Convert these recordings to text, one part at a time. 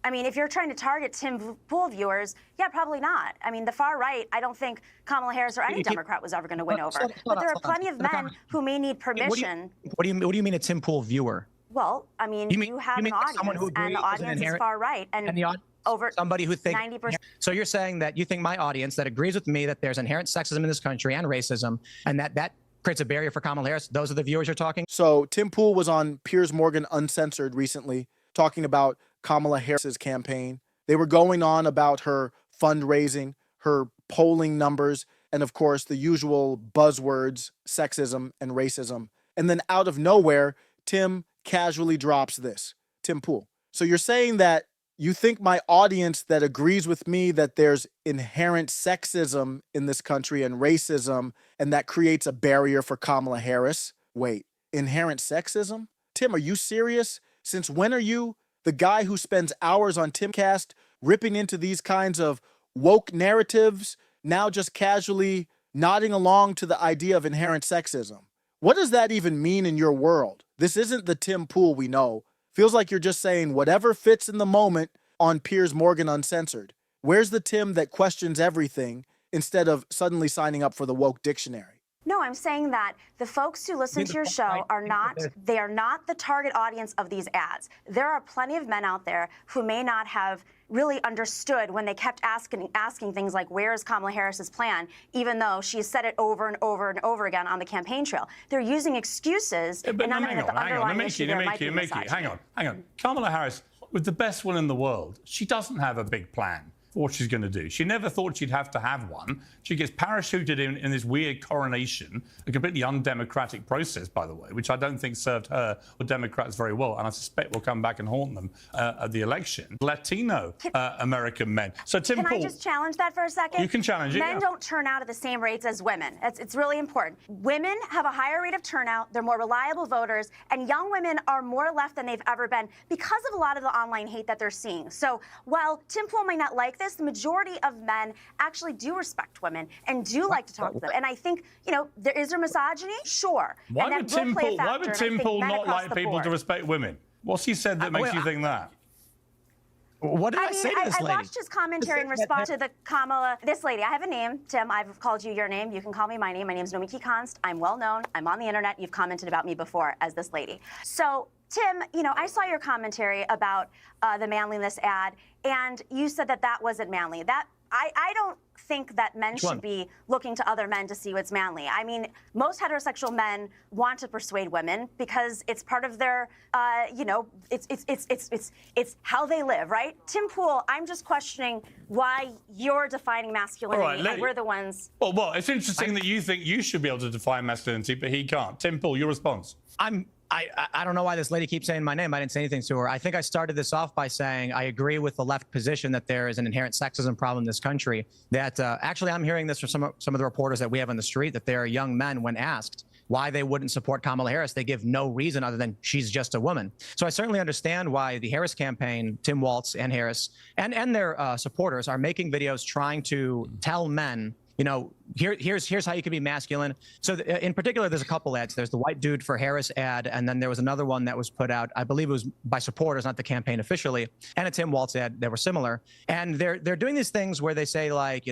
I mean, if you're trying to target Tim Poole viewers, yeah, probably not. I mean, the far right, I don't think Kamala Harris or any Democrat was ever going to win over. But there are plenty of men who may need permission. What do you mean a Tim Poole viewer? Well, I mean, you have an audience, and the audience is far right, and over somebody who thinks 90%. So you're saying that you think my audience that agrees with me that there's inherent sexism in this country and racism, and that creates a barrier for Kamala Harris. Those are the viewers you're talking. So Tim Poole was on Piers Morgan Uncensored recently, talking about Kamala Harris's campaign. They were going on about her fundraising, her polling numbers, and of course the usual buzzwords, sexism and racism. And then out of nowhere, Tim casually drops this. Tim Poole. So you're saying that you think my audience that agrees with me that there's inherent sexism in this country and racism, and that creates a barrier for Kamala Harris? Wait, inherent sexism? Tim, are you serious? Since when are you the guy who spends hours on Timcast ripping into these kinds of woke narratives, now just casually nodding along to the idea of inherent sexism? What does that even mean in your world? This isn't the Tim Poole we know. Feels like you're just saying whatever fits in the moment on Piers Morgan Uncensored. Where's the Tim that questions everything instead of suddenly signing up for the woke dictionary? No, I'm saying that the folks who listen to your show are not the target audience of these ads. There are plenty of men out there who may not have really understood when they kept asking things like, where is Kamala Harris's plan, even though she's said it over and over and over again on the campaign trail. They're using excuses, and not even at the underlying issue there might be misogyny. Hang on. Kamala Harris, with the best will in the world, she doesn't have a big plan for what she's going to do. She never thought she'd have to have one. She gets parachuted in this weird coronation, a completely undemocratic process, by the way, which I don't think served her or Democrats very well, and I suspect will come back and haunt them at the election. Latino American men. So Tim Poole, can I just challenge that for a second? You can challenge it. Men don't turn out at the same rates as women. It's really important. Women have a higher rate of turnout. They're more reliable voters, and young women are more left than they've ever been because of a lot of the online hate that they're seeing. So while Tim Poole might not like this, the majority of men actually do respect women and do like to talk to them. And I think, is there misogyny? Sure. Why would Tim Poole not like people to respect women? What's he said that makes you think that? What did I say to this lady? I watched his commentary in response to the Kamala. This lady, I have a name, Tim. I've called you your name. You can call me my name. My name's Nomiki Konst. I'm well known. I'm on the internet. You've commented about me before as this lady. So, Tim, I saw your commentary about the manliness ad, and you said that wasn't manly. I don't think that men should be looking to other men to see what's manly. I mean, most heterosexual men want to persuade women because it's part of their, it's how they live, right? Tim Poole, I'm just questioning why you're defining masculinity and we're the ones. Well, it's interesting that you think you should be able to define masculinity, but he can't. Tim Poole, your response? I don't know why this lady keeps saying my name. I didn't say anything to her. I think I started this off by saying I agree with the left position that there is an inherent sexism problem in this country. That actually I'm hearing this from some of the reporters that we have on the street, that there are young men, when asked why they wouldn't support Kamala Harris, they give no reason other than she's just a woman. So I certainly understand why the Harris campaign, Tim Walz and Harris, and their supporters are making videos trying to tell men, here's how you can be masculine. So in particular, there's a couple ads. There's the white dude for Harris ad, and then there was another one that was put out, I believe it was by supporters, not the campaign officially, and a Tim Walz ad that were similar. And they're doing these things where they say, like,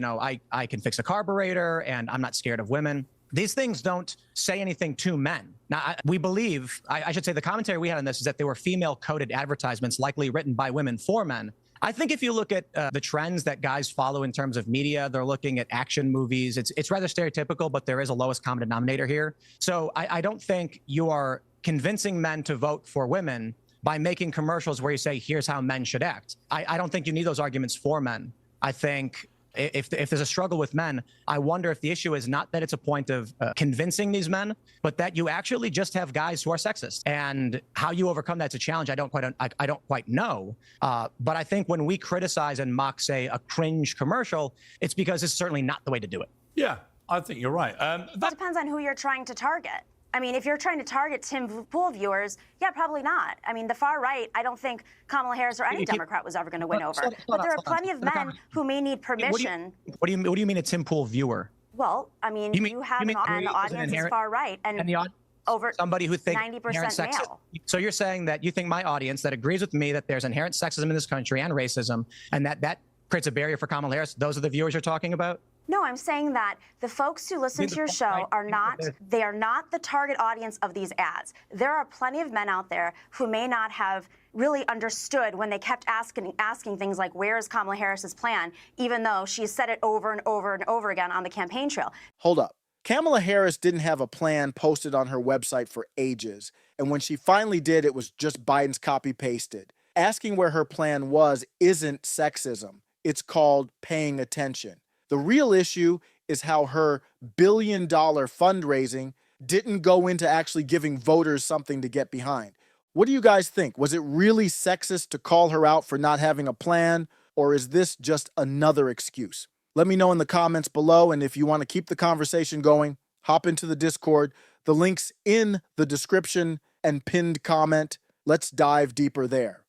I can fix a carburetor and I'm not scared of women. These things don't say anything to men. Now, we believe, I should say the commentary we had on this is that they were female-coded advertisements likely written by women for men. I think if you look at the trends that guys follow in terms of media, they're looking at action movies. It's rather stereotypical, but there is a lowest common denominator here. So I don't think you are convincing men to vote for women by making commercials where you say, here's how men should act. I don't think you need those arguments for men. I think if there's a struggle with men, I wonder if the issue is not that it's a point of convincing these men, but that you actually just have guys who are sexist. And how you overcome that's a challenge I don't quite know. But I think when we criticize and mock, say, a cringe commercial, it's because it's certainly not the way to do it. Yeah, I think you're right. That depends on who you're trying to target. I mean, if you're trying to target Tim Poole viewers, yeah, probably not. I mean, the far right, I don't think Kamala Harris or any Democrat was ever going to win over. But there are plenty of men who may need permission. What do you mean a Tim Poole viewer? Well, I mean, you have an audience is far right, and over somebody who thinks 90% inherent sexism. male. So you're saying that you think my audience that agrees with me that there's inherent sexism in this country and racism, and that creates a barrier for Kamala Harris. Those are the viewers you're talking about? No, I'm saying that the folks who listen to your show are not the target audience of these ads. There are plenty of men out there who may not have really understood when they kept asking things like, where is Kamala Harris's plan, even though she's said it over and over and over again on the campaign trail. Hold up. Kamala Harris didn't have a plan posted on her website for ages, and when she finally did, it was just Biden's copy-pasted. Asking where her plan was isn't sexism. It's called paying attention. The real issue is how her billion-dollar fundraising didn't go into actually giving voters something to get behind. What do you guys think? Was it really sexist to call her out for not having a plan, or is this just another excuse? Let me know in the comments below, and if you want to keep the conversation going, hop into the Discord. The link's in the description and pinned comment. Let's dive deeper there.